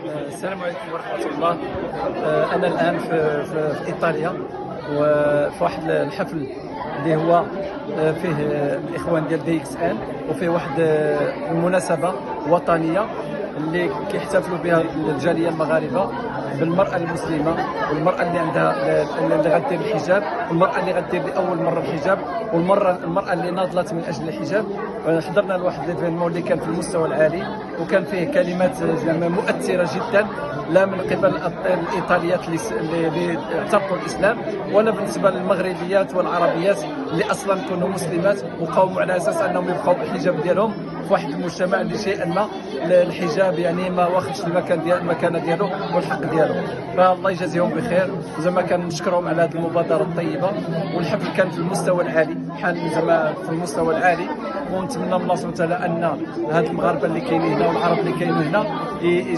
السلام عليكم ورحمة الله. أنا الآن في إيطاليا، وفي واحد الحفل اللي هو فيه الإخوان ديال دي إكس إل، وفيه واحد المناسبة وطنية اللي كيحتفلوا بها الجالية المغاربة بالمرأة المسلمة، والمرأة اللي عندها اللي غدير الحجاب، والمرأة اللي غدير لأول مرة الحجاب، المرأة اللي ناضلت من أجل الحجاب. حضرنا لواحد ليفينمون اللي كان في المستوى العالي، وكان فيه كلمات زعما مؤثرة جدا، لا من قبل الإيطاليات اللي اعتنقوا الإسلام، ولا بالنسبة للمغربيات والعربيات اللي أصلا كانوا مسلمات وقاوموا على أساس أنهم يبقوا بالحجاب ديالهم في واحد المجتمع اللي شيئا ما الحجاب يعني ما واخدش المكانه ديالو والحق ديالو. فالله يجازيهم بخير، وزعما كنشكرهم على هذه المبادره الطيبه. والحفل كان في المستوى العالي، بحال زعما في المستوى العالي، ونتمنى من الله سبحانه وتعالى ان هاد المغاربه اللي كاينين هنا والعرب اللي كاينين هنا